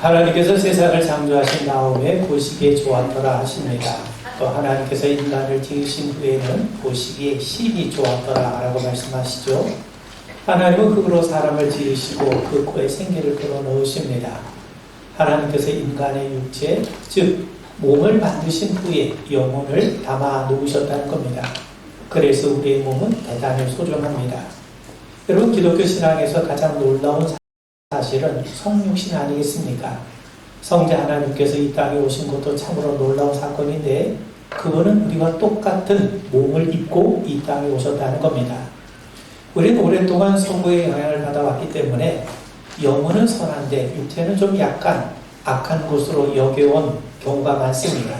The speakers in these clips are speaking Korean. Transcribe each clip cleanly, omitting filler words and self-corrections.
하나님께서 세상을 창조하신 다음에 보시기에 좋았더라 하십니다. 또 하나님께서 인간을 지으신 후에는 보시기에 심히 좋았더라 라고 말씀하시죠. 하나님은 흙으로 사람을 지으시고 그 코에 생기를 불어넣으십니다. 하나님께서 인간의 육체, 즉 몸을 만드신 후에 영혼을 담아 놓으셨다는 겁니다. 그래서 우리의 몸은 대단히 소중합니다. 여러분, 기독교 신앙에서 가장 놀라운 사실은 성육신 아니겠습니까? 성자 하나님께서 이 땅에 오신 것도 참으로 놀라운 사건인데, 그거는 우리와 똑같은 몸을 입고 이 땅에 오셨다는 겁니다. 우리는 오랫동안 서구의 영향을 받아왔기 때문에 영혼은 선한데 육체는 좀 약간 악한 것으로 여겨온 경우가 많습니다.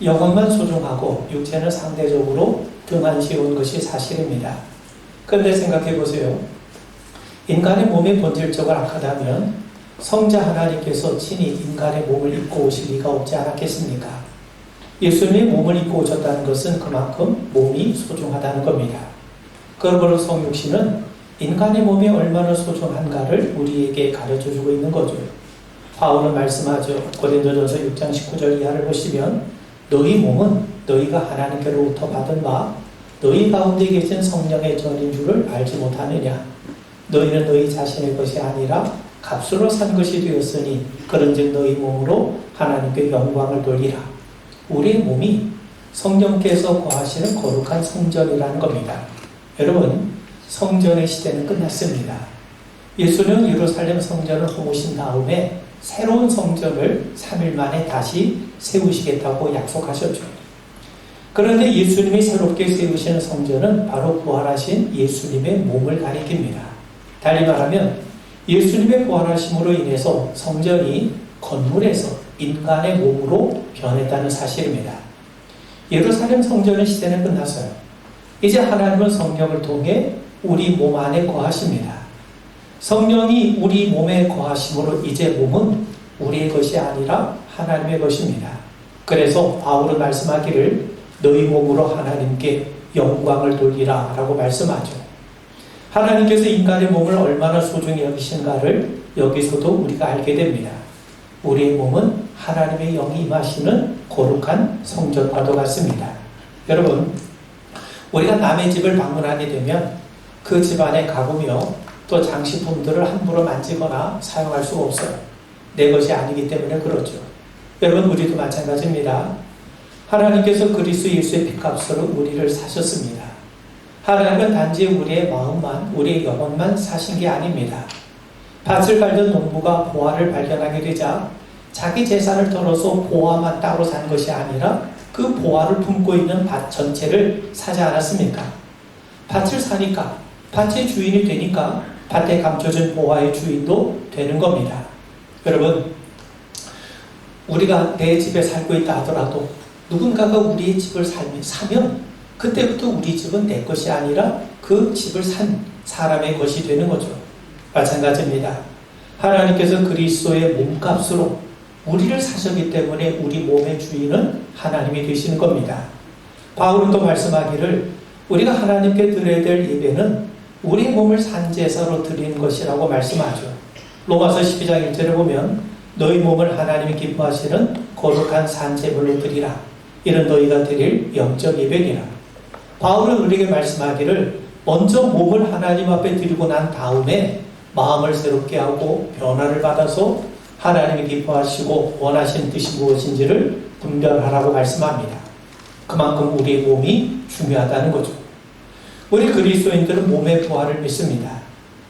영혼만 소중하고 육체는 상대적으로 등한시온 것이 사실입니다. 그런데 생각해 보세요. 인간의 몸이 본질적으로 악하다면 성자 하나님께서 친히 인간의 몸을 입고 오실 리가 없지 않았겠습니까? 예수님의 몸을 입고 오셨다는 것은 그만큼 몸이 소중하다는 겁니다. 그러므로 성육신은 인간의 몸이 얼마나 소중한가를 우리에게 가르쳐주고 있는 거죠. 바울은 말씀하죠. 고린도전서 6장 19절 이하를 보시면 너희 몸은 너희가 하나님께로부터 받은 바 너희 가운데 계신 성령의 전인 줄을 알지 못하느냐. 너희는 너희 자신의 것이 아니라 값으로 산 것이 되었으니 그런즉 너희 몸으로 하나님께 영광을 돌리라. 우리의 몸이 성령께서 거하시는 거룩한 성전이라는 겁니다. 여러분, 성전의 시대는 끝났습니다. 예수는 예루살렘 성전을 허무신 다음에 새로운 성전을 3일 만에 다시 세우시겠다고 약속하셨죠. 그런데 예수님이 새롭게 세우시는 성전은 바로 부활하신 예수님의 몸을 가리킵니다. 달리 말하면 예수님의 부활하심으로 인해서 성전이 건물에서 인간의 몸으로 변했다는 사실입니다. 예루살렘 성전의 시대는 끝났어요. 이제 하나님은 성령을 통해 우리 몸 안에 거하십니다. 성령이 우리 몸에 거하심으로 이제 몸은 우리의 것이 아니라 하나님의 것입니다. 그래서 바울은 말씀하기를 너희 몸으로 하나님께 영광을 돌리라 라고 말씀하죠. 하나님께서 인간의 몸을 얼마나 소중히 여기신가를 여기서도 우리가 알게 됩니다. 우리의 몸은 하나님의 영이 임하시는 거룩한 성전과도 같습니다. 여러분, 우리가 남의 집을 방문하게 되면 그 집안에 가보며 또 장식품들을 함부로 만지거나 사용할 수가 없어요. 내 것이 아니기 때문에 그렇죠. 여러분, 우리도 마찬가지입니다. 하나님께서 그리스도 예수의 피값으로 우리를 사셨습니다. 하나님은 단지 우리의 마음만, 우리의 영혼만 사신 게 아닙니다. 밭을 갈던 농부가 보화를 발견하게 되자 자기 재산을 털어서 보화만 따로 산 것이 아니라 그 보화를 품고 있는 밭 전체를 사지 않았습니까? 밭을 사니까, 밭의 주인이 되니까 밭에 감춰진 보화의 주인도 되는 겁니다. 여러분, 우리가 내 집에 살고 있다 하더라도 누군가가 우리의 집을 사면 그때부터 우리 집은 내 것이 아니라 그 집을 산 사람의 것이 되는 거죠. 마찬가지입니다. 하나님께서 그리스도의 몸값으로 우리를 사셨기 때문에 우리 몸의 주인은 하나님이 되시는 겁니다. 바울은 또 말씀하기를 우리가 하나님께 드려야 될 예배는 우리 몸을 산제사로 드리는 것이라고 말씀하죠. 로마서 12장 1절에 보면 너희 몸을 하나님이 기뻐하시는 거룩한 산제물로 드리라. 이런 너희가 드릴 영적 예배니라. 바울은 우리에게 말씀하기를 먼저 몸을 하나님 앞에 드리고 난 다음에 마음을 새롭게 하고 변화를 받아서 하나님이 기뻐하시고 원하시는 뜻이 무엇인지를 분별하라고 말씀합니다. 그만큼 우리의 몸이 중요하다는 거죠. 우리 그리스도인들은 몸의 부활을 믿습니다.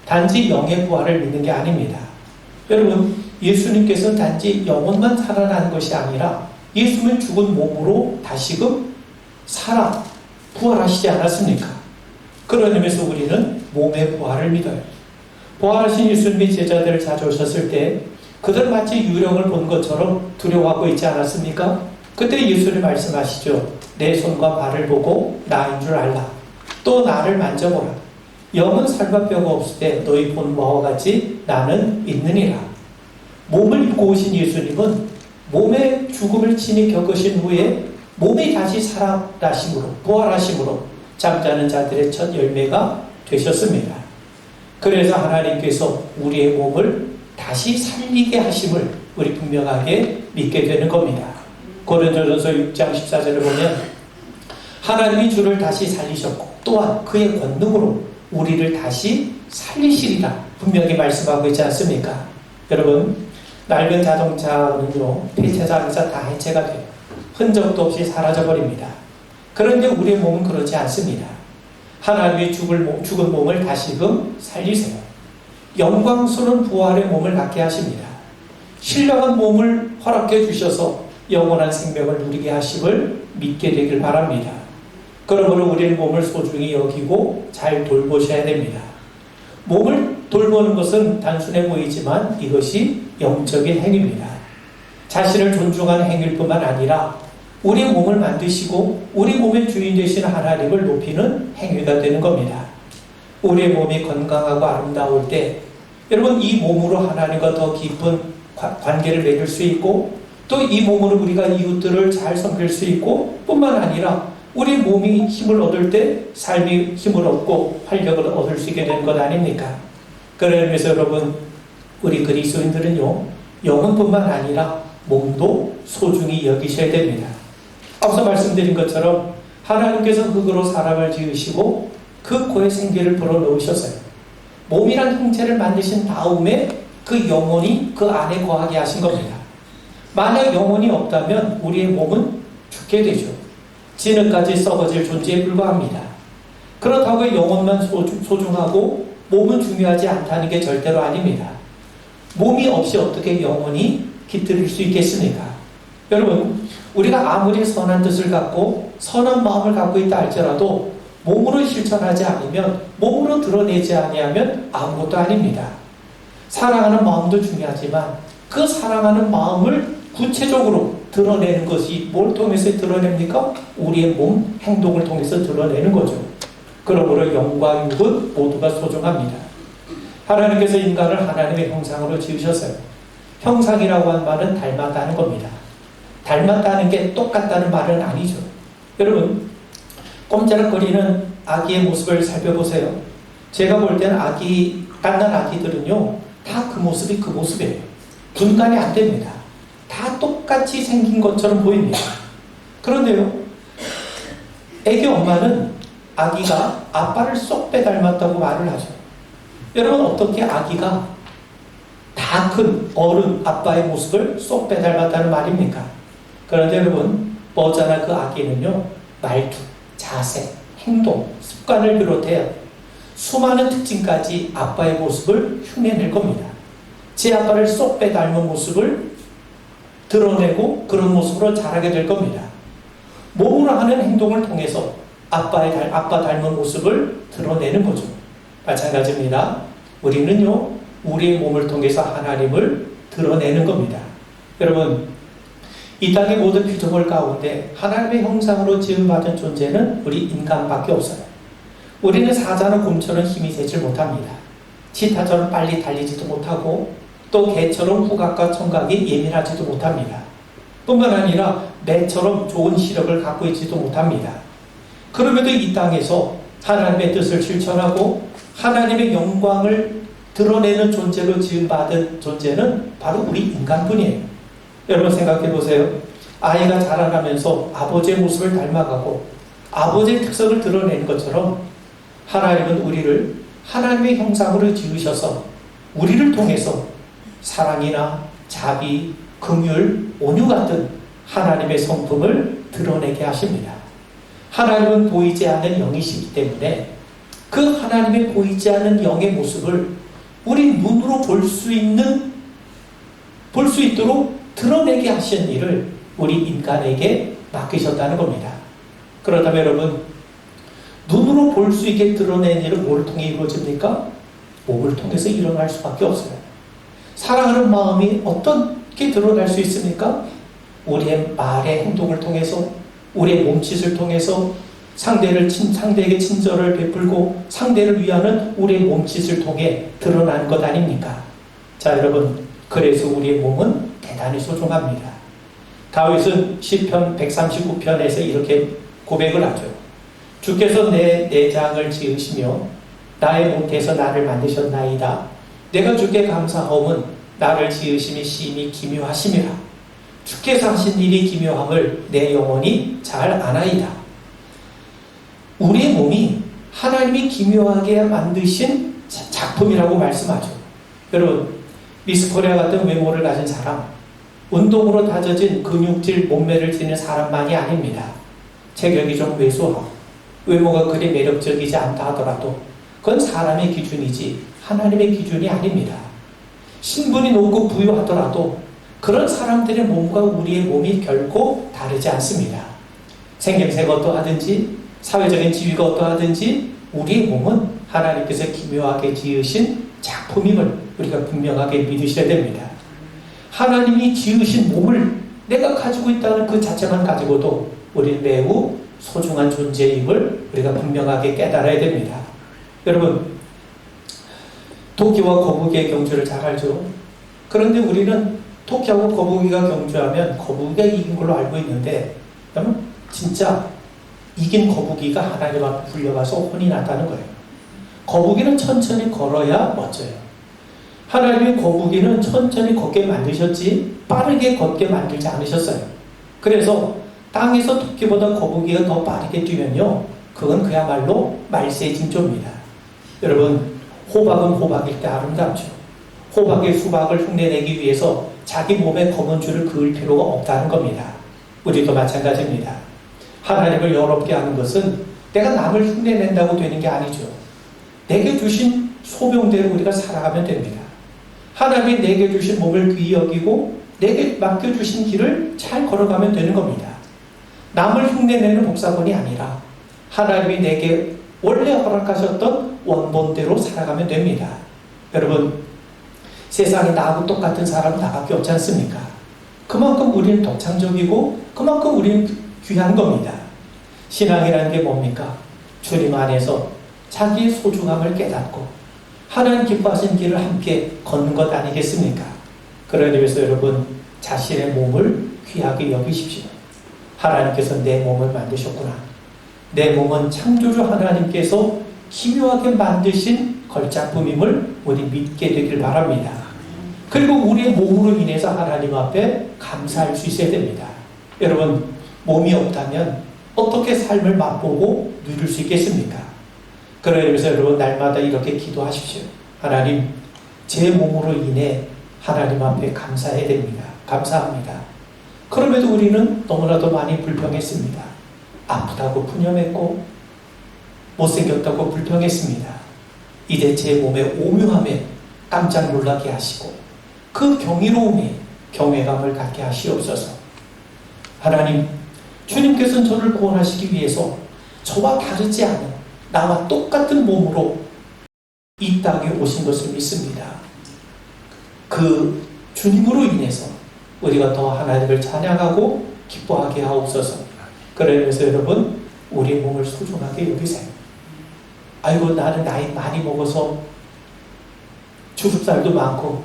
단지 영의 부활을 믿는 게 아닙니다. 여러분, 예수님께서는 단지 영혼만 살아나는 것이 아니라 예수님은 죽은 몸으로 다시금 살아 부활하시지 않았습니까? 그런 의미에서 우리는 몸의 부활을 믿어요. 부활하신 예수님이 제자들을 찾아오셨을 때 그들 마치 유령을 본 것처럼 두려워하고 있지 않았습니까? 그때 예수님 말씀하시죠. 내 손과 발을 보고 나인 줄 알라. 또 나를 만져보라. 영은 살과 뼈가 없을 때 너희 본 바와 같이 나는 있느니라. 몸을 입고 오신 예수님은 몸의 죽음을 친히 겪으신 후에 몸이 다시 살아나심으로, 부활하심으로 잠자는 자들의 첫 열매가 되셨습니다. 그래서 하나님께서 우리의 몸을 다시 살리게 하심을 우리 분명하게 믿게 되는 겁니다. 고린도전서 6장 14절을 보면 하나님이 주를 다시 살리셨고 또한 그의 권능으로 우리를 다시 살리시리라 분명히 말씀하고 있지 않습니까? 여러분, 낡은 자동차는요, 폐차장에서 다 해체가 돼요. 흔적도 없이 사라져버립니다. 그런데 우리의 몸은 그렇지 않습니다. 하나님이 죽은 몸을 다시금 살리세요. 영광스러운 부활의 몸을 갖게 하십니다. 신령한 몸을 허락해 주셔서 영원한 생명을 누리게 하심을 믿게 되길 바랍니다. 그러므로 우리는 몸을 소중히 여기고 잘 돌보셔야 됩니다. 몸을 돌보는 것은 단순해 보이지만 이것이 영적인 행위입니다. 자신을 존중하는 행위일 뿐만 아니라 우리 몸을 만드시고 우리 몸의 주인 되시는 하나님을 높이는 행위가 되는 겁니다. 우리의 몸이 건강하고 아름다울 때 여러분 이 몸으로 하나님과 더 깊은 관계를 맺을 수 있고 또 이 몸으로 우리가 이웃들을 잘 섬길 수 있고 뿐만 아니라 우리 몸이 힘을 얻을 때 삶이 힘을 얻고 활력을 얻을 수 있게 되는 것 아닙니까? 그래서 여러분 우리 그리스도인들은요 영혼뿐만 아니라 몸도 소중히 여기셔야 됩니다. 앞서 말씀드린 것처럼 하나님께서 흙으로 사람을 지으시고 그 코에 생기를 불어넣으셨어요. 몸이란 형체를 만드신 다음에 그 영혼이 그 안에 거하게 하신 겁니다. 만약 영혼이 없다면 우리의 몸은 죽게 되죠. 진흙까지 썩어질 존재에 불과합니다. 그렇다고 영혼만 소중하고 몸은 중요하지 않다는 게 절대로 아닙니다. 몸이 없이 어떻게 영혼이 깃들일 수 있겠습니까? 여러분, 우리가 아무리 선한 뜻을 갖고 선한 마음을 갖고 있다 할지라도 몸으로 실천하지 않으면, 몸으로 드러내지 아니하면 아무것도 아닙니다. 사랑하는 마음도 중요하지만 그 사랑하는 마음을 구체적으로 드러내는 것이 뭘 통해서 드러냅니까? 우리의 몸, 행동을 통해서 드러내는 거죠. 그러므로 영과 육은 모두가 소중합니다. 하나님께서 인간을 하나님의 형상으로 지으셨어요. 형상이라고 한 말은 닮았다는 겁니다. 닮았다는 게 똑같다는 말은 아니죠. 여러분, 꼼짝거리는 아기의 모습을 살펴보세요. 제가 볼 때는 갓난 아기들은요, 다 그 모습이 그 모습이에요. 분간이 안 됩니다. 다 똑같이 생긴 것처럼 보입니다. 그런데요, 애기 엄마는 아기가 아빠를 쏙 빼닮았다고 말을 하죠. 여러분, 어떻게 아기가 다 큰 어른 아빠의 모습을 쏙 빼닮았다는 말입니까? 그런데 여러분, 머지않아 그 아기는요, 말투, 자세, 행동, 습관을 비롯해 수많은 특징까지 아빠의 모습을 흉내낼 겁니다. 제 아빠를 쏙 빼닮은 모습을 드러내고 그런 모습으로 자라게 될 겁니다. 몸으로 하는 행동을 통해서 아빠 닮은 모습을 드러내는 거죠. 마찬가지입니다. 우리는요, 우리의 몸을 통해서 하나님을 드러내는 겁니다. 여러분, 이 땅의 모든 피조물 가운데 하나님의 형상으로 지음받은 존재는 우리 인간밖에 없어요. 우리는 사자나 곰처럼 힘이 세질 못합니다. 치타처럼 빨리 달리지도 못하고 또 개처럼 후각과 청각이 예민하지도 못합니다. 뿐만 아니라 매처럼 좋은 시력을 갖고 있지도 못합니다. 그럼에도 이 땅에서 하나님의 뜻을 실천하고 하나님의 영광을 드러내는 존재로 지음받은 존재는 바로 우리 인간뿐이에요. 여러분 생각해 보세요. 아이가 자라나면서 아버지의 모습을 닮아가고 아버지의 특성을 드러내는 것처럼 하나님은 우리를 하나님의 형상으로 지으셔서 우리를 통해서 사랑이나 자비, 긍휼, 온유 같은 하나님의 성품을 드러내게 하십니다. 하나님은 보이지 않는 영이시기 때문에 그 하나님의 보이지 않는 영의 모습을 우리 눈으로 볼 수 있도록 드러내게 하신 일을 우리 인간에게 맡기셨다는 겁니다. 그렇다면 여러분, 눈으로 볼 수 있게 드러낸 일은 뭘 통해 이루어집니까? 몸을 통해서 일어날 수밖에 없어요. 사랑하는 마음이 어떻게 드러날 수 있습니까? 우리의 말의 행동을 통해서, 우리의 몸짓을 통해서 상대에게 친절을 베풀고 상대를 위하는 우리의 몸짓을 통해 드러나는 것 아닙니까? 자, 여러분, 그래서 우리의 몸은 대단히 소중합니다. 다윗은 시편 139편에서 이렇게 고백을 하죠. 주께서 내 내장을 지으시며 나의 몸에서 나를 만드셨나이다. 내가 주께 감사하오은 나를 지으심이 심히 기묘하심이라. 주께서 하신 일이 기묘함을 내 영혼이 잘 아나이다. 우리의 몸이 하나님이 기묘하게 만드신 작품이라고 말씀하죠. 여러분, 미스 코리아 같은 외모를 가진 사람, 운동으로 다져진 근육질 몸매를 지닌 사람만이 아닙니다. 체격이 좀 왜소하고 외모가 그리 매력적이지 않다 하더라도 그건 사람의 기준이지 하나님의 기준이 아닙니다. 신분이 높고 부유하더라도 그런 사람들의 몸과 우리의 몸이 결코 다르지 않습니다. 생김새가 어떠하든지 사회적인 지위가 어떠하든지 우리의 몸은 하나님께서 기묘하게 지으신 작품임을 우리가 분명하게 믿으셔야 됩니다. 하나님이 지으신 몸을 내가 가지고 있다는 그 자체만 가지고도 우리는 매우 소중한 존재임을 우리가 분명하게 깨달아야 됩니다. 여러분, 토끼와 거북이의 경주를 잘 알죠? 그런데 우리는 토끼하고 거북이가 경주하면 거북이가 이긴 걸로 알고 있는데, 여러분, 진짜 이긴 거북이가 하나님 앞에 불려가서 혼이 났다는 거예요. 거북이는 천천히 걸어야 멋져요. 하나님의 거북이는 천천히 걷게 만드셨지 빠르게 걷게 만들지 않으셨어요. 그래서 땅에서 토끼보다 거북이가 더 빠르게 뛰면요, 그건 그야말로 말세의 징조입니다. 여러분, 호박은 호박일 때 아름답죠. 호박의 수박을 흉내내기 위해서 자기 몸에 검은 줄을 그을 필요가 없다는 겁니다. 우리도 마찬가지입니다. 하나님을 영롭게 하는 것은 내가 남을 흉내낸다고 되는 게 아니죠. 내게 주신 소명대로 우리가 살아가면 됩니다. 하나님이 내게 주신 몸을 귀히 여기고 내게 맡겨주신 길을 잘 걸어가면 되는 겁니다. 남을 흉내내는 복사본이 아니라 하나님이 내게 원래 허락하셨던 원본대로 살아가면 됩니다. 여러분, 세상에 나하고 똑같은 사람은 나밖에 없지 않습니까? 그만큼 우리는 독창적이고 그만큼 우리는 귀한 겁니다. 신앙이라는 게 뭡니까? 주님 안에서 자기의 소중함을 깨닫고 하나님 기뻐하신 길을 함께 걷는 것 아니겠습니까? 그러기 위해서 여러분, 자신의 몸을 귀하게 여기십시오. 하나님께서 내 몸을 만드셨구나. 내 몸은 창조주 하나님께서 기묘하게 만드신 걸작품임을 우리 믿게 되길 바랍니다. 그리고 우리의 몸으로 인해서 하나님 앞에 감사할 수 있어야 됩니다. 여러분, 몸이 없다면 어떻게 삶을 맛보고 누릴 수 있겠습니까? 그러면서 여러분, 날마다 이렇게 기도하십시오. 하나님, 제 몸으로 인해 하나님 앞에 감사해야 됩니다. 감사합니다. 그럼에도 우리는 너무나도 많이 불평했습니다. 아프다고 푸념했고 못생겼다고 불평했습니다. 이제 제 몸의 오묘함에 깜짝 놀라게 하시고 그 경이로움에 경외감을 갖게 하시옵소서. 하나님, 주님께서는 저를 구원하시기 위해서 저와 다르지 않은 나와 똑같은 몸으로 이 땅에 오신 것을 믿습니다. 그 주님으로 인해서 우리가 더 하나님을 찬양하고 기뻐하게 하옵소서. 그러면서 여러분, 우리 몸을 소중하게 여기세요. 아이고, 나는 나이 많이 먹어서 주름살도 많고,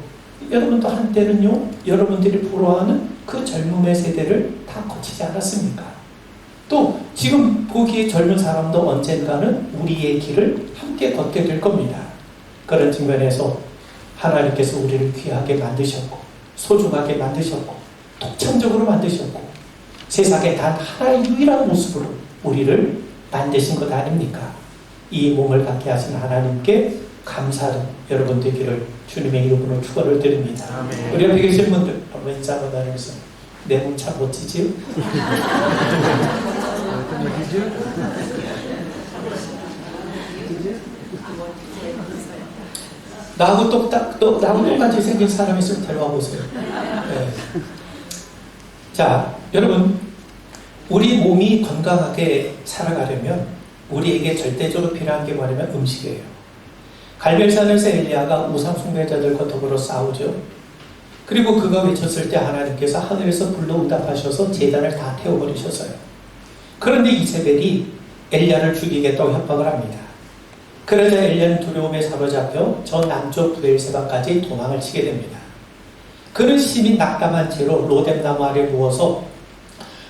여러분도 한때는요, 여러분들이 부러워하는 그 젊음의 세대를 다 거치지 않았습니까? 또 지금 보기에 젊은 사람도 언젠가는 우리의 길을 함께 걷게 될 겁니다. 그런 측면에서 하나님께서 우리를 귀하게 만드셨고 소중하게 만드셨고 독창적으로 만드셨고 세상에 단 하나의 유일한 모습으로 우리를 만드신 것 아닙니까? 이 몸을 갖게 하신 하나님께 감사를 여러분 되기를 주님의 이름으로 축원을 드립니다. 아멘. 우리 옆에 계신 분들 한번 인사 한번 나누면서 내 몸 참 멋지지요? 나하고 똑같이 생긴 사람이 있으면 데려와 보세요. 네. 자, 여러분, 우리 몸이 건강하게 살아가려면 우리에게 절대적으로 필요한 게 뭐냐면 음식이에요. 갈멜산에서 엘리야가 우상 숭배자들과 더불어 싸우죠. 그리고 그가 외쳤을 때 하나님께서 하늘에서 불로 응답하셔서 제단을 다 태워버리셨어요. 그런데 이세벨이 엘리야를 죽이겠다고 협박을 합니다. 그러자 엘리야는 두려움에 사로잡혀 저 남쪽 브엘세바까지 도망을 치게 됩니다. 그는 심히 낙담한 채로 로뎀나무 아래 누워서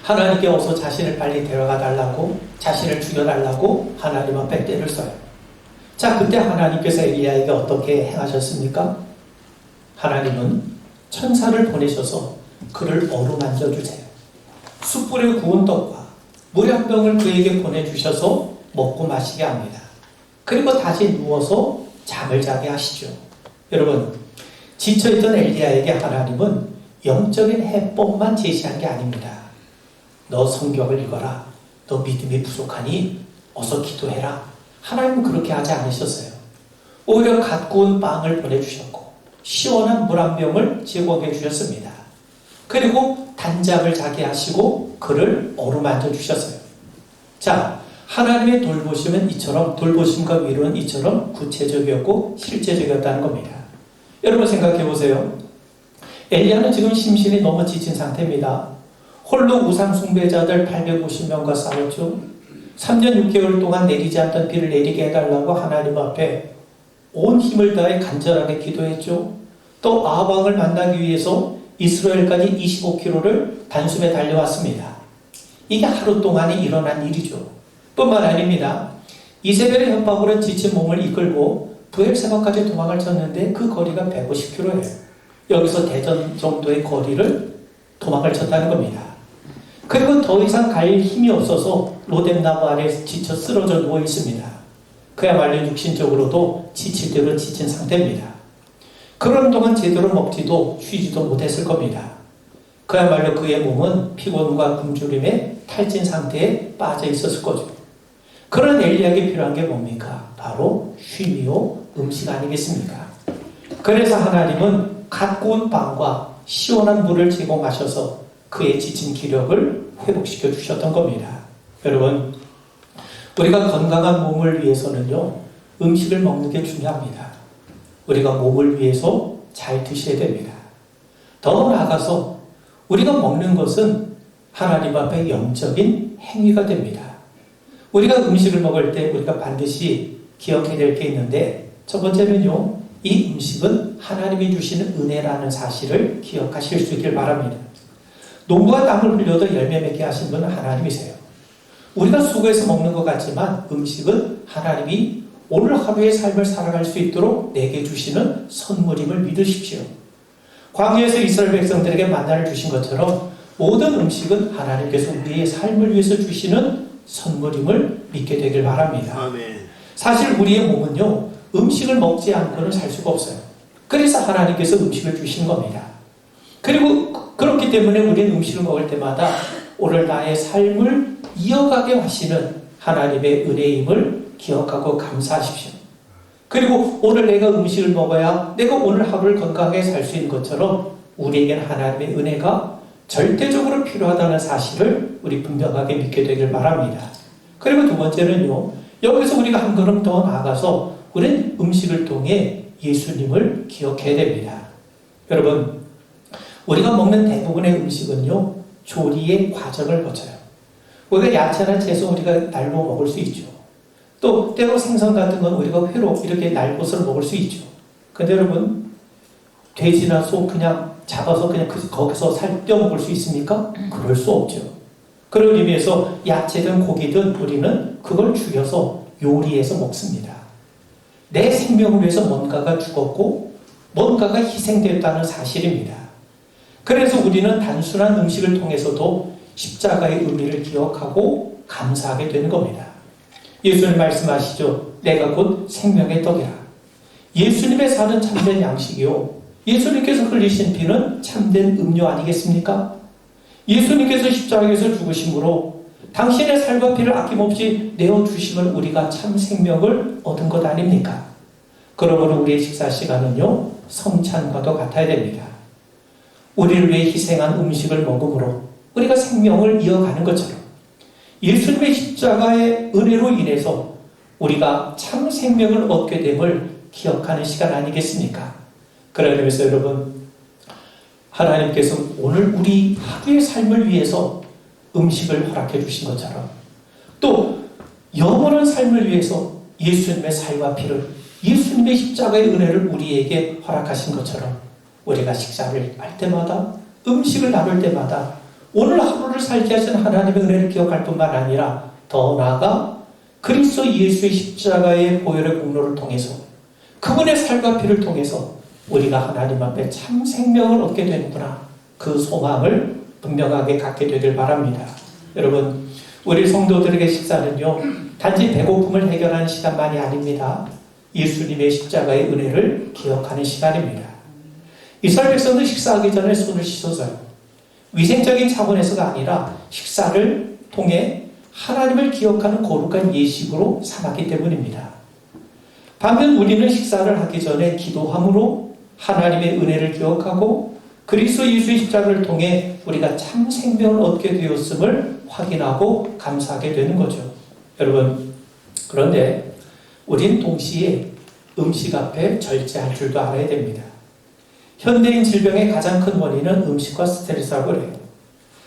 하나님께 어서 자신을 빨리 데려가 달라고, 자신을 죽여달라고 하나님 앞에 떼를 써요. 자, 그때 하나님께서 엘리야에게 어떻게 행하셨습니까? 하나님은 천사를 보내셔서 그를 어루만져 주세요. 숯불에 구운 떡과 물 한 병을 그에게 보내주셔서 먹고 마시게 합니다. 그리고 다시 누워서 잠을 자게 하시죠. 여러분, 지쳐있던 엘리야에게 하나님은 영적인 해법만 제시한 게 아닙니다. 너 성경을 읽어라. 너 믿음이 부족하니 어서 기도해라. 하나님은 그렇게 하지 않으셨어요. 오히려 갓 구운 빵을 보내주셨고 시원한 물 한 병을 제공해 주셨습니다. 그리고 단잠을 자게 하시고 그를 어루만져 주셨어요. 자, 하나님의 돌보심은 이처럼, 돌보심과 위로는 이처럼 구체적이었고 실제적이었다는 겁니다. 여러분 생각해 보세요. 엘리야는 지금 심신이 너무 지친 상태입니다. 홀로 우상 숭배자들 850명과 싸웠죠. 3년 6개월 동안 내리지 않던 비를 내리게 해달라고 하나님 앞에 온 힘을 다해 간절하게 기도했죠. 또 아합왕을 만나기 위해서 이스라엘까지 25km를 단숨에 달려왔습니다. 이게 하루 동안에 일어난 일이죠. 뿐만 아닙니다. 이세벨의 협박으로 지친 몸을 이끌고 부엘세바까지 도망을 쳤는데 그 거리가 150km예요. 여기서 대전 정도의 거리를 도망을 쳤다는 겁니다. 그리고 더 이상 갈 힘이 없어서 로뎀나무 아래 지쳐 쓰러져 누워 있습니다. 그야말로 육신적으로도 지칠 대로 지친 상태입니다. 그런 동안 제대로 먹지도 쉬지도 못했을 겁니다. 그야말로 그의 몸은 피곤과 굶주림에 탈진 상태에 빠져 있었을 거죠. 그런 엘리야에게 필요한 게 뭡니까? 바로 쉼이요 음식 아니겠습니까? 그래서 하나님은 갓 구운 빵과 시원한 물을 제공하셔서 그의 지친 기력을 회복시켜 주셨던 겁니다. 여러분, 우리가 건강한 몸을 위해서는요, 음식을 먹는 게 중요합니다. 우리가 몸을 위해서 잘 드셔야 됩니다. 더 나아가서 우리가 먹는 것은 하나님 앞에 영적인 행위가 됩니다. 우리가 음식을 먹을 때 우리가 반드시 기억해야 될 게 있는데, 첫 번째는요, 이 음식은 하나님이 주시는 은혜라는 사실을 기억하실 수 있길 바랍니다. 농부가 땀을 흘려도 열매 맺게 하신 분은 하나님이세요. 우리가 수고해서 먹는 것 같지만 음식은 하나님이 오늘 하루의 삶을 살아갈 수 있도록 내게 주시는 선물임을 믿으십시오. 광야에서 이스라엘 백성들에게 만나를 주신 것처럼 모든 음식은 하나님께서 우리의 삶을 위해서 주시는 선물임을 믿게 되길 바랍니다. 아멘. 사실 우리의 몸은요, 음식을 먹지 않고는 살 수가 없어요. 그래서 하나님께서 음식을 주신 겁니다. 그리고 그렇기 때문에 우리는 음식을 먹을 때마다 오늘 나의 삶을 이어가게 하시는 하나님의 은혜임을 기억하고 감사하십시오. 그리고 오늘 내가 음식을 먹어야 내가 오늘 하루를 건강하게 살 수 있는 것처럼 우리에게는 하나님의 은혜가 절대적으로 필요하다는 사실을 우리 분명하게 믿게 되길 바랍니다. 그리고 두 번째는요, 여기서 우리가 한 걸음 더 나아가서 우리는 음식을 통해 예수님을 기억해야 됩니다. 여러분, 우리가 먹는 대부분의 음식은요, 조리의 과정을 거쳐요. 우리가 야채나 채소 우리가 날로 먹을 수 있죠. 또 때로 생선 같은 건 우리가 회로 이렇게 날것을 먹을 수 있죠. 근데 여러분, 돼지나 소 그냥 잡아서 그냥 거기서 살 떼어 먹을 수 있습니까? 그럴 수 없죠. 그런 의미에서 야채든 고기든 우리는 그걸 죽여서 요리해서 먹습니다. 내 생명을 위해서 뭔가가 죽었고 뭔가가 희생됐다는 사실입니다. 그래서 우리는 단순한 음식을 통해서도 십자가의 의미를 기억하고 감사하게 되는 겁니다. 예수님 말씀하시죠. 내가 곧 생명의 떡이라. 예수님의 살은 참된 양식이요, 예수님께서 흘리신 피는 참된 음료 아니겠습니까? 예수님께서 십자가에서 죽으심으로 당신의 살과 피를 아낌없이 내어주심을 우리가 참 생명을 얻은 것 아닙니까? 그러므로 우리의 식사 시간은요, 성찬과도 같아야 됩니다. 우리를 위해 희생한 음식을 먹음으로 우리가 생명을 이어가는 것처럼 예수님의 십자가의 은혜로 인해서 우리가 참 생명을 얻게 됨을 기억하는 시간 아니겠습니까? 그러면서 여러분, 하나님께서 오늘 우리 하루의 삶을 위해서 음식을 허락해 주신 것처럼 또 영원한 삶을 위해서 예수님의 살과 피를, 예수님의 십자가의 은혜를 우리에게 허락하신 것처럼 우리가 식사를 할 때마다, 음식을 나눌 때마다 오늘 하루를 살게 하신 하나님의 은혜를 기억할 뿐만 아니라 더 나아가 그리스도 예수의 십자가의 보혈의 공로를 통해서 그분의 살과 피를 통해서 우리가 하나님 앞에 참 생명을 얻게 되는구나. 그 소망을 분명하게 갖게 되길 바랍니다. 여러분, 우리 성도들에게 식사는요, 단지 배고픔을 해결하는 시간만이 아닙니다. 예수님의 십자가의 은혜를 기억하는 시간입니다. 이스라엘 백성도 식사하기 전에 손을 씻어서요. 위생적인 차원에서가 아니라 식사를 통해 하나님을 기억하는 거룩한 예식으로 삼았기 때문입니다. 반면 우리는 식사를 하기 전에 기도함으로 하나님의 은혜를 기억하고 그리스도 예수의 십자가를 통해 우리가 참 생명을 얻게 되었음을 확인하고 감사하게 되는 거죠. 여러분, 그런데 우린 동시에 음식 앞에 절제할 줄도 알아야 됩니다. 현대인 질병의 가장 큰 원인은 음식과 스트레스라고 그래요.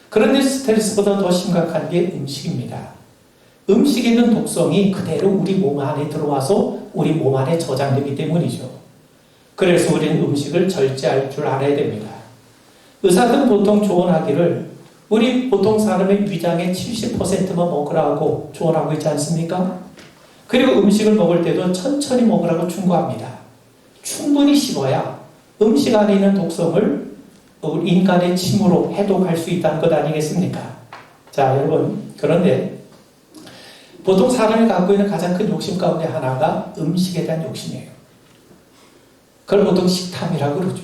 그런데 스트레스보다 더 심각한 게 음식입니다. 음식에 있는 독성이 그대로 우리 몸 안에 들어와서 우리 몸 안에 저장되기 때문이죠. 그래서 우리는 음식을 절제할 줄 알아야 됩니다. 의사들은 보통 조언하기를 우리 보통 사람의 위장의 70%만 먹으라고 조언하고 있지 않습니까? 그리고 음식을 먹을 때도 천천히 먹으라고 충고합니다. 충분히 씹어야 음식 안에 있는 독성을 인간의 침으로 해독할 수 있다는 것 아니겠습니까? 자, 여러분, 그런데 보통 사람이 갖고 있는 가장 큰 욕심 가운데 하나가 음식에 대한 욕심이에요. 그걸 보통 식탐이라고 그러죠.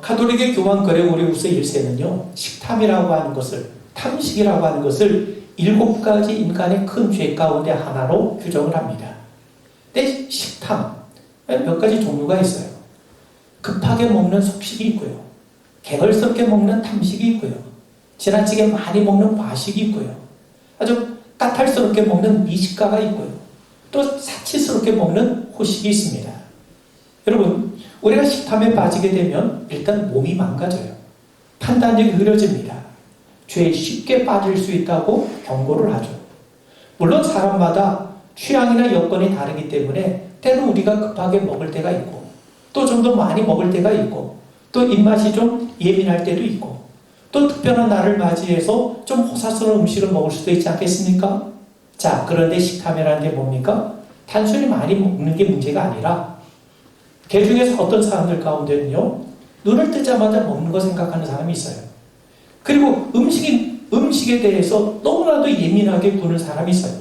카톨릭의 교황 그레고리우스 1세는요, 식탐이라고 하는 것을, 탐식이라고 하는 것을 7가지 인간의 큰 죄 가운데 하나로 규정을 합니다. 근데 식탐, 몇 가지 종류가 있어요. 급하게 먹는 속식이 있고요. 개걸스럽게 먹는 탐식이 있고요. 지나치게 많이 먹는 과식이 있고요. 아주 까탈스럽게 먹는 미식가가 있고요. 또 사치스럽게 먹는 호식이 있습니다. 여러분, 우리가 식탐에 빠지게 되면 일단 몸이 망가져요. 판단력이 흐려집니다. 죄에 쉽게 빠질 수 있다고 경고를 하죠. 물론 사람마다 취향이나 여건이 다르기 때문에 때로 우리가 급하게 먹을 때가 있고 또 좀 더 많이 먹을 때가 있고 또 입맛이 좀 예민할 때도 있고 또 특별한 날을 맞이해서 좀 호사스러운 음식을 먹을 수도 있지 않겠습니까? 자, 그런데 식탐이라는 게 뭡니까? 단순히 많이 먹는 게 문제가 아니라 개 중에서 어떤 사람들 가운데는요, 눈을 뜨자마자 먹는 거 생각하는 사람이 있어요. 그리고 음식에 대해서 너무나도 예민하게 구는 사람이 있어요.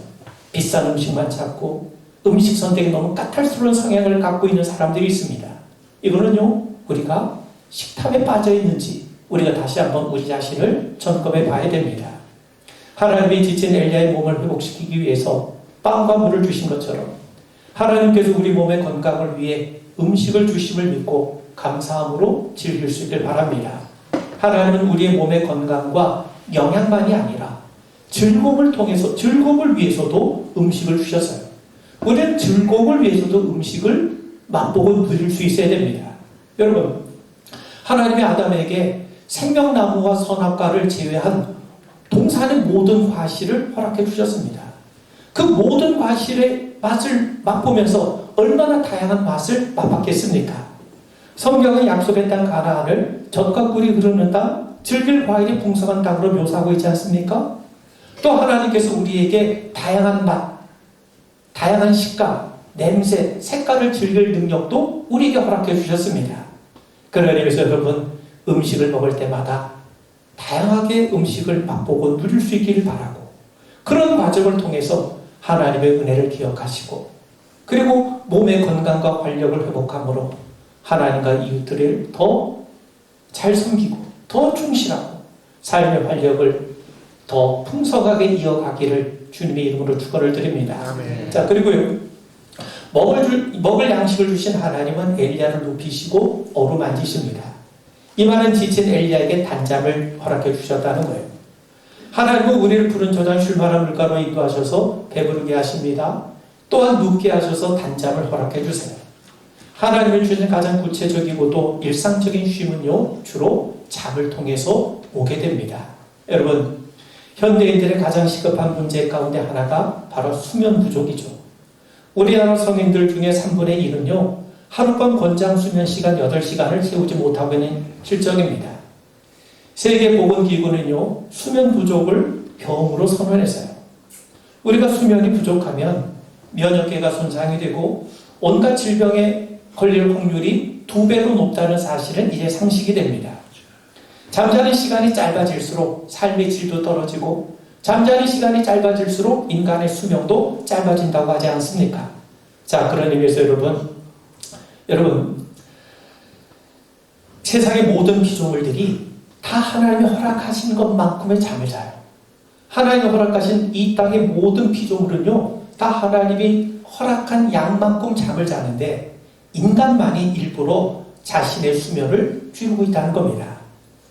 비싼 음식만 찾고 음식 선택에 너무 까탈스러운 성향을 갖고 있는 사람들이 있습니다. 이거는요, 우리가 식탐에 빠져 있는지 우리가 다시 한번 우리 자신을 점검해 봐야 됩니다. 하나님이 지친 엘리야의 몸을 회복시키기 위해서 빵과 물을 주신 것처럼 하나님께서 우리 몸의 건강을 위해 음식을 주심을 믿고 감사함으로 즐길 수 있길 바랍니다. 하나님은 우리의 몸의 건강과 영양만이 아니라 즐거움을 위해서도 음식을 주셨어요. 우리는 즐거움을 위해서도 음식을 맛보고 누릴 수 있어야 됩니다. 여러분, 하나님이 아담에게 생명나무와 선악과를 제외한 동산의 모든 과실을 허락해 주셨습니다. 그 모든 과실의 맛을 맛보면서 얼마나 다양한 맛을 맛봤겠습니까? 성경은 약속의 땅 가나안을 젖과 꿀이 흐르는 땅, 즐길 과일이 풍성한 땅으로 묘사하고 있지 않습니까? 또 하나님께서 우리에게 다양한 맛, 다양한 식감, 냄새, 색깔을 즐길 능력도 우리에게 허락해 주셨습니다. 그러니 그래서 여러분, 음식을 먹을 때마다 다양하게 음식을 맛보고 누릴 수 있기를 바라고 그런 과정을 통해서 하나님의 은혜를 기억하시고 그리고 몸의 건강과 활력을 회복함으로 하나님과 이웃들을 더 잘 섬기고 더 충실하고 삶의 활력을 더 풍성하게 이어가기를 주님의 이름으로 축원을 드립니다. 아멘. 자, 그리고요, 먹을 양식을 주신 하나님은 엘리야를 높이시고 어루만지십니다. 이 말은 지친 엘리야에게 단잠을 허락해 주셨다는 거예요. 하나님은 우리를 푸른 저장 쉴만한 물가로 인도하셔서 배부르게 하십니다. 또한 눕게 하셔서 단잠을 허락해 주세요. 하나님을 주신 가장 구체적이고도 일상적인 쉼은요, 주로 잠을 통해서 오게 됩니다. 여러분, 현대인들의 가장 시급한 문제 가운데 하나가 바로 수면 부족이죠. 우리나라 성인들 중에 3분의 1은요, 하룻밤 권장 수면 시간 8시간을 채우지 못하고 있는 실정입니다. 세계보건기구는요, 수면 부족을 병으로 선언했어요. 우리가 수면이 부족하면 면역계가 손상이 되고 온갖 질병에 걸릴 확률이 2배로 높다는 사실은 이제 상식이 됩니다. 잠자는 시간이 짧아질수록 삶의 질도 떨어지고 잠자는 시간이 짧아질수록 인간의 수명도 짧아진다고 하지 않습니까? 자, 그런 의미에서 여러분 세상의 모든 피조물들이 다 하나님이 허락하신 것만큼의 잠을 자요. 하나님이 허락하신 이 땅의 모든 피조물은요, 다 하나님이 허락한 양만큼 잠을 자는데 인간만이 일부러 자신의 수면을 줄이고 있다는 겁니다.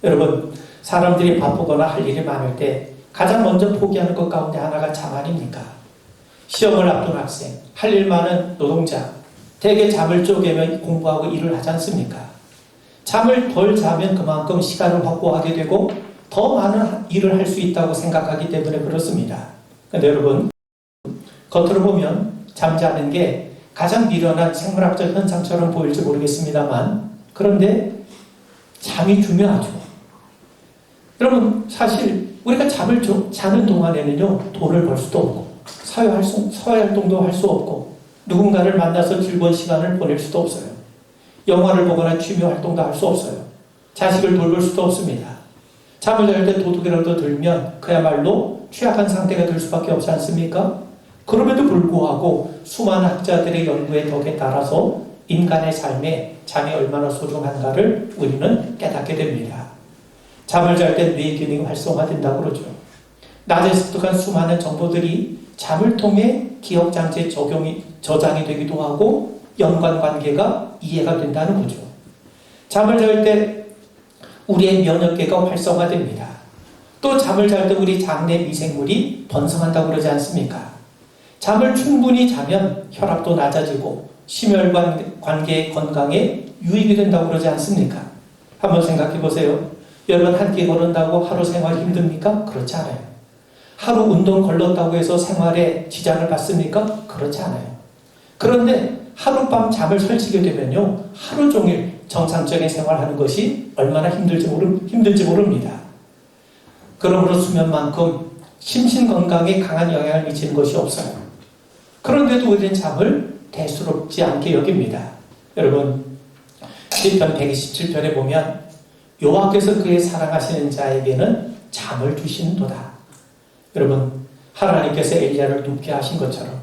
여러분, 사람들이 바쁘거나 할 일이 많을 때 가장 먼저 포기하는 것 가운데 하나가 잠 아닙니까? 시험을 앞둔 학생, 할 일 많은 노동자, 대개 잠을 쪼개며 공부하고 일을 하지 않습니까? 잠을 덜 자면 그만큼 시간을 확보하게 되고 더 많은 일을 할 수 있다고 생각하기 때문에 그렇습니다. 그런데 여러분, 겉으로 보면 잠자는 게 가장 미련한 생물학적 현상처럼 보일지 모르겠습니다만, 그런데 잠이 중요하죠. 여러분, 사실 우리가 잠을 자는 동안에는요, 돈을 벌 수도 없고 사회활동도 할 수 없고 누군가를 만나서 즐거운 시간을 보낼 수도 없어요. 영화를 보거나 취미활동도 할 수 없어요. 자식을 돌볼 수도 없습니다. 잠을 잘 때 도둑이라도 들면 그야말로 취약한 상태가 될 수밖에 없지 않습니까? 그럼에도 불구하고 수많은 학자들의 연구의 덕에 따라서 인간의 삶에 잠이 얼마나 소중한가를 우리는 깨닫게 됩니다. 잠을 잘 때 뇌 기능이 활성화된다고 그러죠. 낮에 습득한 수많은 정보들이 잠을 통해 기억장치에 저장이 되기도 하고 연관관계가 이해가 된다는 거죠. 잠을 잘 때 우리의 면역계가 활성화됩니다. 또 잠을 잘 때 우리 장내 미생물이 번성한다고 그러지 않습니까? 잠을 충분히 자면 혈압도 낮아지고 심혈관계 건강에 유익이 된다고 그러지 않습니까? 한번 생각해 보세요. 여러분, 한 끼 걸은다고 하루 생활 힘듭니까? 그렇지 않아요. 하루 운동 걸렀다고 해서 생활에 지장을 받습니까? 그렇지 않아요. 그런데 하룻밤 잠을 설치게 되면요, 하루 종일 정상적인 생활하는 것이 얼마나 힘들지 모릅니다. 그러므로 수면만큼 심신 건강에 강한 영향을 미치는 것이 없어요. 그런데도 우리는 잠을 대수롭지 않게 여깁니다. 여러분, 시편 127편에 보면 여호와께서 그의 사랑하시는 자에게는 잠을 주시는도다. 여러분, 하나님께서 엘리야를 눕게 하신 것처럼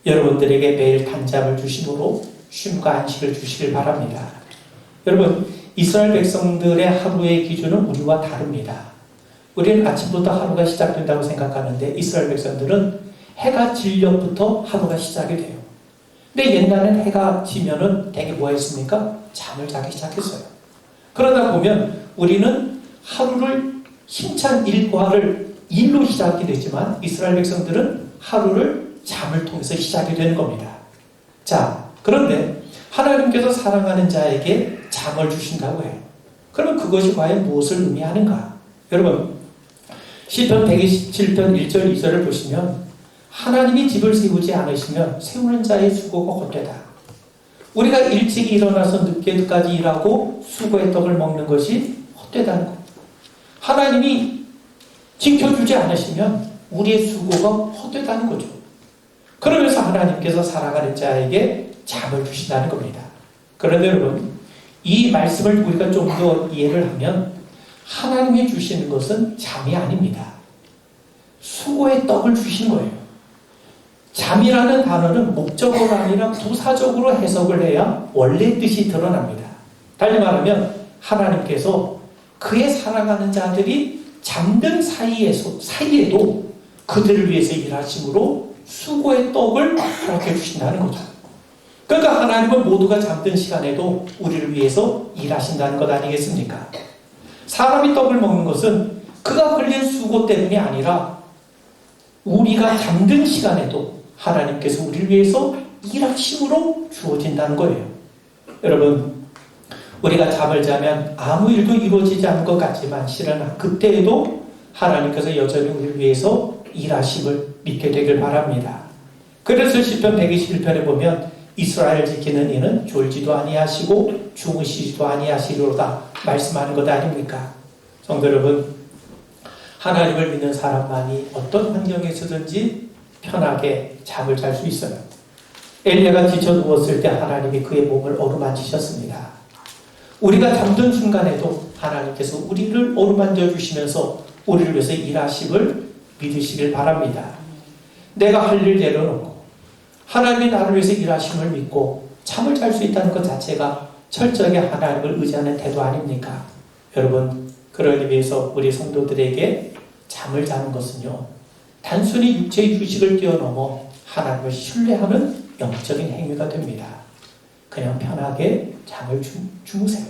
여러분들에게 매일 단잠을 주심으로 쉼과 안식을 주시길 바랍니다. 여러분, 이스라엘 백성들의 하루의 기준은 우리와 다릅니다. 우리는 아침부터 하루가 시작된다고 생각하는데 이스라엘 백성들은 해가 질려부터 하루가 시작이 돼요. 근데 옛날엔 해가 지면은 되게 뭐 했습니까? 잠을 자기 시작했어요. 그러다 보면 우리는 하루를 힘찬 일과를 일로 시작이 되지만 이스라엘 백성들은 하루를 잠을 통해서 시작이 되는 겁니다. 자, 그런데 하나님께서 사랑하는 자에게 잠을 주신다고 해요. 그러면 그것이 과연 무엇을 의미하는가? 여러분, 시편 127편 1절 2절을 보시면 하나님이 집을 세우지 않으시면 세우는 자의 수고가 헛되다. 우리가 일찍 일어나서 늦게까지 일하고 수고의 떡을 먹는 것이 헛되다는 겁니다. 하나님이 지켜주지 않으시면 우리의 수고가 헛되다는 거죠. 그러면서 하나님께서 사랑하는 자에게 잠을 주신다는 겁니다. 그런데 여러분, 이 말씀을 우리가 좀 더 이해를 하면 하나님이 주시는 것은 잠이 아닙니다. 수고의 떡을 주신 거예요. 잠이라는 단어는 목적어가 아니라 부사적으로 해석을 해야 원래 뜻이 드러납니다. 달리 말하면 하나님께서 그의 사랑하는 자들이 잠든 사이에도 그들을 위해서 일하심으로 수고의 떡을 허락해 주신다는 거죠. 그러니까 하나님은 모두가 잠든 시간에도 우리를 위해서 일하신다는 것 아니겠습니까? 사람이 떡을 먹는 것은 그가 흘린 수고 때문이 아니라 우리가 잠든 시간에도 하나님께서 우리를 위해서 일하심으로 주어진다는 거예요. 여러분, 우리가 잠을 자면 아무 일도 이루어지지 않은 것 같지만 실은 그때에도 하나님께서 여전히 우리를 위해서 일하심을 믿게 되길 바랍니다. 그래서 시편 121편에 보면 이스라엘을 지키는 이는 졸지도 아니하시고 주무시지도 아니하시리로다 말씀하는 것 아닙니까? 성도 여러분, 하나님을 믿는 사람만이 어떤 환경에서든지 편하게 잠을 잘 수 있어요. 엘리야가 지쳐 누웠을 때 하나님이 그의 몸을 어루만지셨습니다. 우리가 잠든 순간에도 하나님께서 우리를 어루만져 주시면서 우리를 위해서 일하심을 믿으시길 바랍니다. 내가 할 일 내려놓고 하나님이 나를 위해서 일하심을 믿고 잠을 잘 수 있다는 것 자체가 철저하게 하나님을 의지하는 태도 아닙니까? 여러분, 그런 의미에서 우리 성도들에게 잠을 자는 것은요, 단순히 육체의 휴식을 뛰어넘어 하나님을 신뢰하는 영적인 행위가 됩니다. 그냥 편하게 잠을 주무세요.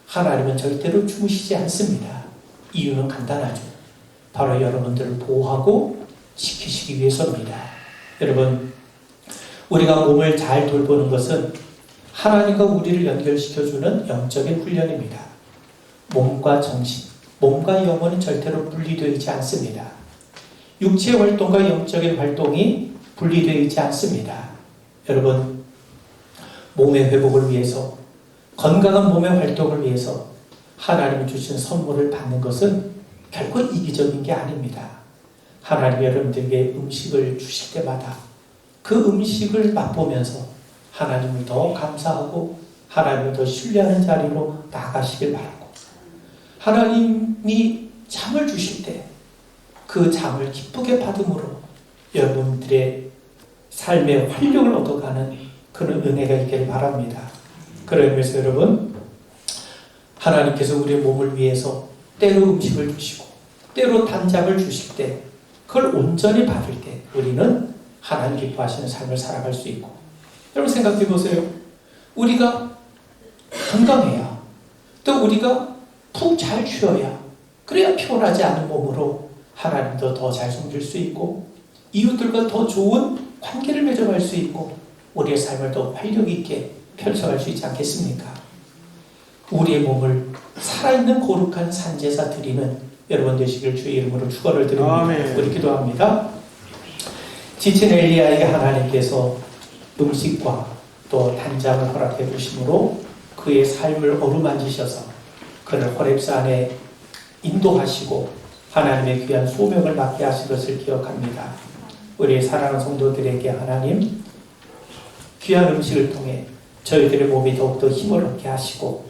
하나님은 절대로 주무시지 않습니다. 이유는 간단하죠. 바로 여러분들을 보호하고 지키시기 위해서입니다. 여러분, 우리가 몸을 잘 돌보는 것은 하나님과 우리를 연결시켜주는 영적인 훈련입니다. 몸과 정신, 몸과 영혼은 절대로 분리되어 있지 않습니다. 육체의 활동과 영적인 활동이 분리되어 있지 않습니다. 여러분, 몸의 회복을 위해서, 건강한 몸의 활동을 위해서 하나님이 주신 선물을 받는 것은 결코 이기적인 게 아닙니다. 하나님이 여러분들에게 음식을 주실 때마다 그 음식을 맛보면서 하나님을 더 감사하고 하나님을 더 신뢰하는 자리로 나아가시길 바라고, 하나님이 잠을 주실 때 그 잠을 기쁘게 받음으로 여러분들의 삶의 활력을 얻어가는 그런 은혜가 있기를 바랍니다. 그런 의미에서 여러분, 하나님께서 우리의 몸을 위해서 때로 음식을 주시고 때로 단잠을 주실 때 그걸 온전히 받을 때 우리는 하나님 기뻐하시는 삶을 살아갈 수 있고, 여러분 생각해 보세요. 우리가 건강해야, 또 우리가 푹 잘 쉬어야, 그래야 피곤하지 않은 몸으로 하나님도 더 잘 섬길 수 있고 이웃들과 더 좋은 관계를 맺어갈 수 있고 우리의 삶을 더 활력 있게 펼쳐갈 수 있지 않겠습니까? 우리의 몸을 살아있는 거룩한 산제사 드리는 여러분 되시길 주의 이름으로 축원을 드립니다. 아멘. 우리 기도합니다. 지친 엘리야에게 하나님께서 음식과 또 단잠을 허락해 주심으로 그의 삶을 어루만지셔서 그를 호렙산에 인도하시고 하나님의 귀한 소명을 맡게 하신 것을 기억합니다. 우리의 사랑하는 성도들에게 하나님 귀한 음식을 통해 저희들의 몸이 더욱더 힘을 얻게 하시고,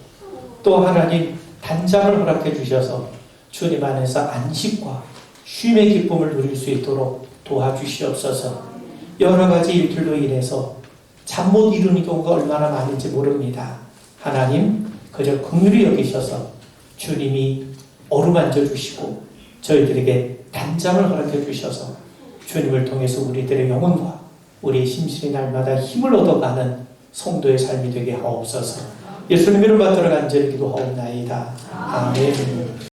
또 하나님 단잠을 허락해 주셔서 주님 안에서 안식과 쉼의 기쁨을 누릴 수 있도록 도와주시옵소서. 여러 가지 일들로 인해서 잠 못 이루는 경우가 얼마나 많은지 모릅니다. 하나님 그저 긍휼히 여기셔서 주님이 어루만져 주시고 저희들에게 단잠을 허락해 주셔서 주님을 통해서 우리들의 영혼과 우리의 심신이 날마다 힘을 얻어가는 성도의 삶이 되게 하옵소서. 예수님 이름 받들어 간절히 기도하옵나이다. 아멘.